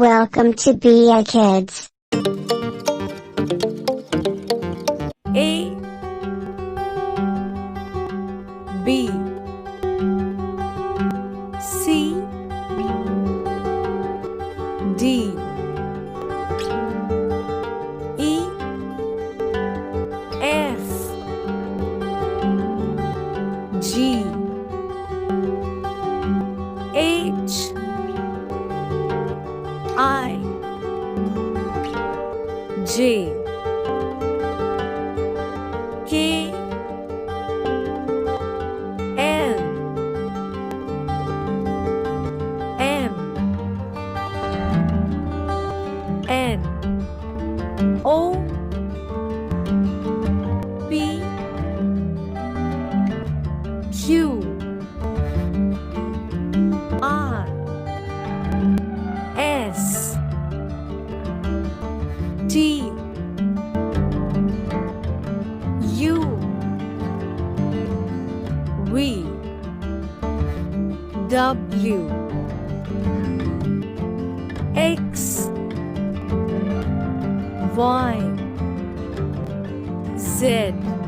Welcome to Be A Kids. A B C D E F G H I J K L M N O P Q R S T U V W X Y Z